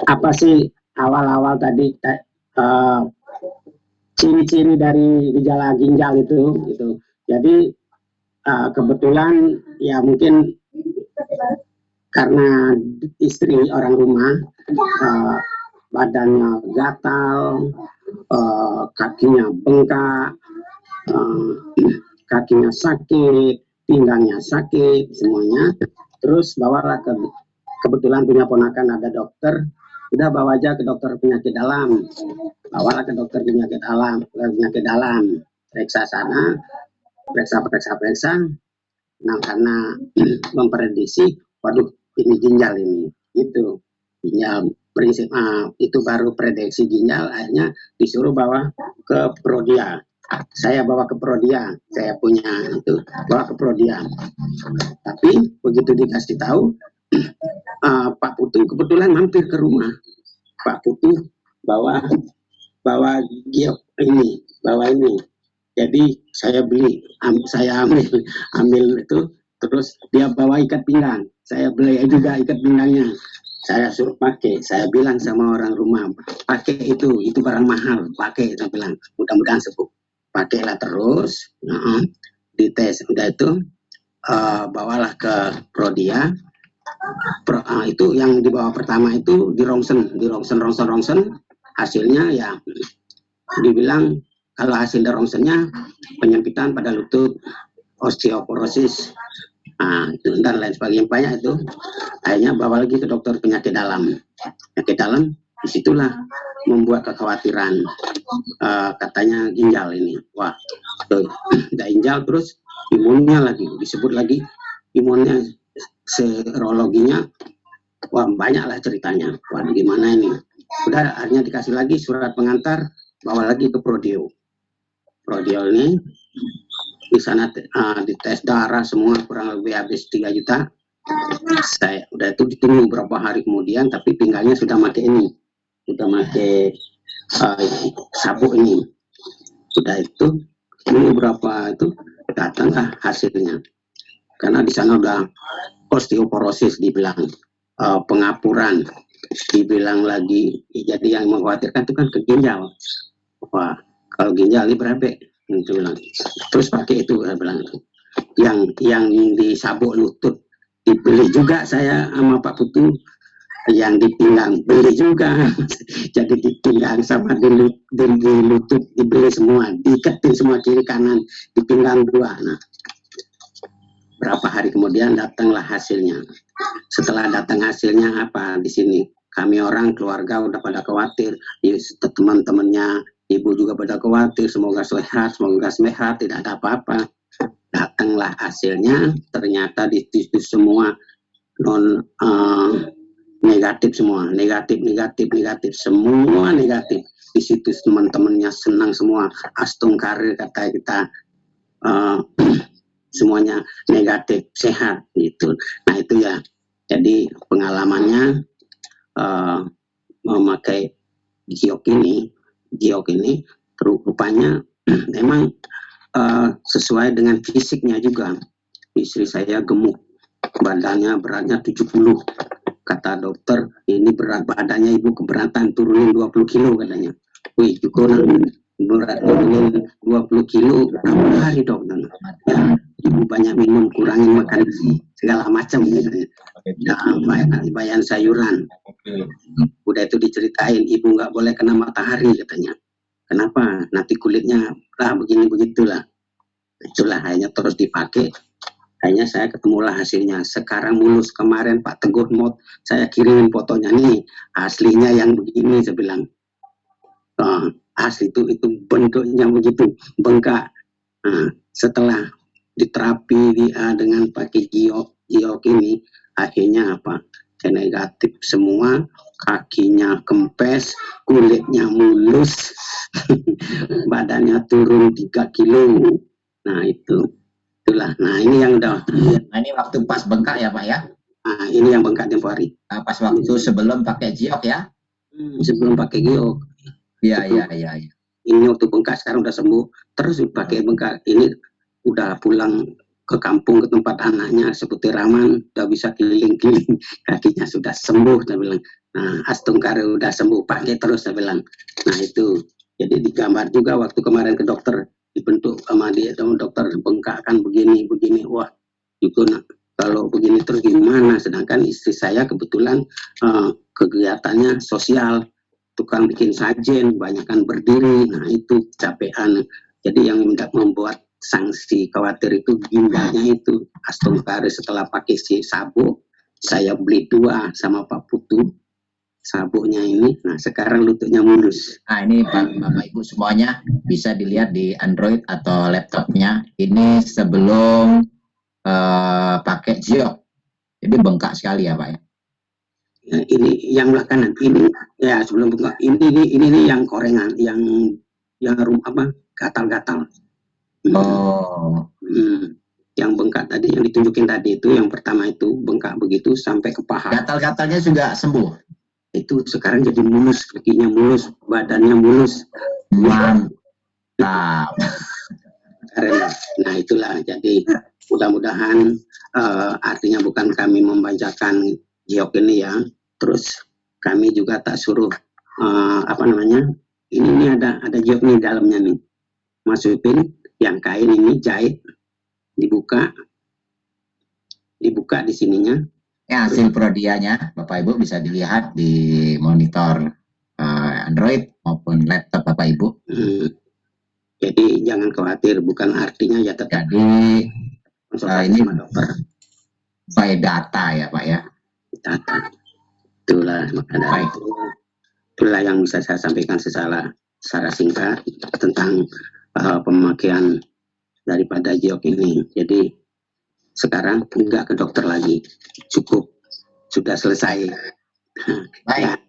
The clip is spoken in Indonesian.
apa sih awal-awal tadi uh, ciri-ciri dari gejala ginjal itu gitu. Jadi kebetulan ya mungkin karena istri orang rumah uh, badannya gatal, kakinya bengkak, uh, kakinya sakit, pinggangnya sakit, semuanya. Terus bawalah kebetulan punya ponakan ada dokter, udah bawa aja ke dokter penyakit dalam, bawalah ke dokter penyakit dalam, periksa sana, periksa. Nah karena memprediksi, waduh ini ginjal ini, itu ginjal prinsip itu baru prediksi ginjal, akhirnya disuruh bawa ke Prodia. Saya bawa ke Prodia, saya punya itu bawa ke Prodia. Tapi begitu dikasih tahu, Pak Putu kebetulan mampir ke rumah. Pak Putu bawa giok ini, bawa ini. Jadi saya beli, saya ambil itu, terus dia bawa ikat pinggang. Saya beli juga ikat pinggangnya. Saya suruh pakai. Saya bilang sama orang rumah, pakai itu barang mahal, pakai. Saya bilang, mudah-mudahan sembuh. Pakailah terus, dites. Udah itu, bawalah ke Prodia. Itu yang dibawa pertama itu di rongsen. Hasilnya ya dibilang kalau hasil rongsennya penyempitan pada lutut, osteoporosis, dan lain sebagainya banyak itu. Akhirnya bawa lagi ke dokter penyakit dalam. Penyakit dalam disitulah membuat kekhawatiran, katanya ginjal ini. Wah, udah ginjal terus imunnya lagi disebut lagi, imunnya serologinya, wah banyak lah ceritanya. Wah gimana ini? Udah akhirnya dikasih lagi surat pengantar, bawa lagi ke Prodio. Prodio ini di sana dites darah semua kurang lebih habis 3 juta. Saya udah itu ditunggu beberapa hari kemudian, tapi pinggangnya sudah pakai ini, sudah pakai sabuk ini. Sudah itu tunggu berapa itu datanglah hasilnya. Karena di sana udah osteoporosis dibilang, pengapuran, dibilang lagi. Jadi yang mengkhawatirkan itu kan ke ginjal. Wah, kalau ginjal ini berapa? Itu bilang. Terus pakai itu, saya bilang. Yang di sabuk lutut dibeli juga saya sama Pak Putu. Yang di pinggang beli juga. Jadi di pinggang sama di lutut dibeli semua, diiketin semua kiri kanan di pinggang 2. Nah, berapa hari kemudian datanglah hasilnya. Setelah datang hasilnya apa di sini, kami orang keluarga udah pada khawatir, teman-temannya ibu juga pada khawatir, semoga sehat, tidak ada apa-apa. Datanglah hasilnya, ternyata di semua negatif semua, negatif, semua negatif. Di situ teman-temannya senang semua, astung karir kata kita, semuanya negatif, sehat gitu. Nah itu ya, jadi pengalamannya memakai giok ini rupanya memang sesuai dengan fisiknya juga. Istri saya gemuk, badannya beratnya 70. Kata dokter, ini berat badannya ibu keberatan, turunin 20 kilo katanya. Wih, juga berat turunin 20 kilo berapa hari dok? Ya, ibu banyak minum, kurangin makan segala macam gitu. Ya, bayar sayuran. Udah itu diceritain, ibu nggak boleh kena matahari katanya. Kenapa? Nanti kulitnya lah begini begitulah. Itulah hanya terus dipakai. Akhirnya saya ketemulah hasilnya. Sekarang mulus, kemarin Pak Teguh mau saya kirimin fotonya nih, aslinya yang begini, saya bilang. Asli itu bentuknya begitu, bengkak. Setelah diterapi dengan pakai giok ini, akhirnya apa? Negatif semua, kakinya kempes, kulitnya mulus, badannya turun 3 kilo. Nah itulah. Nah ini yang udah. Nah ini waktu pas bengkak ya Pak ya? Nah ini yang bengkak tempo hari. Nah, pas waktu sebelum pakai giok ya? Sebelum pakai giok. Iya. Ini waktu bengkak, sekarang udah sembuh. Terus pakai bengkak ini udah pulang ke kampung ke tempat anaknya seperti Raman, udah bisa keliling-keliling, kakinya sudah sembuh. Saya bilang Nah, Astungkare udah sembuh, pakai terus saya bilang. Nah itu, jadi digambar juga waktu kemarin ke dokter, dibentuk sama dia sama dokter, bengkak kan begini begini, wah itu nak kalau begini terus gimana? Sedangkan istri saya kebetulan kegiatannya sosial, tukang bikin sajen, banyakkan berdiri, nah itu capean. Jadi yang membuat sanksi khawatir itu gindanya itu Astungkare. Setelah pakai si sabuk, saya beli 2 sama Pak Putu sabuknya ini. Nah sekarang lututnya mulus. Nah, ini Bapak Ibu semuanya bisa dilihat di Android atau laptopnya. Ini sebelum pakai Giok. Jadi bengkak sekali ya Pak ya. Ya, ini yang belakangan ini ya sebelum buka ini nih yang korengan yang gatal-gatal. Oh. Yang bengkak tadi yang ditunjukin tadi itu yang pertama itu bengkak begitu sampai ke paha. Gatal-gatalnya sudah sembuh. Itu sekarang jadi mulus, kakinya mulus, badannya mulus. Mantap. Nah itulah, jadi mudah-mudahan artinya bukan kami membacakan Giok ini ya, terus kami juga tak suruh ini ada Giok nih dalamnya nih, masukin yang kain ini, jahit, dibuka di sininya. Ya, hasil prodianya Bapak Ibu bisa dilihat di monitor Android maupun laptop Bapak Ibu. Jadi jangan khawatir, bukan artinya ya tetap. Jadi ini sama dokter. by data ya Pak ya. Data. Itulah makanya itulah yang bisa saya sampaikan secara singkat tentang pemakaian daripada Giok ini. Jadi sekarang enggak ke dokter lagi, cukup, sudah selesai. Baik.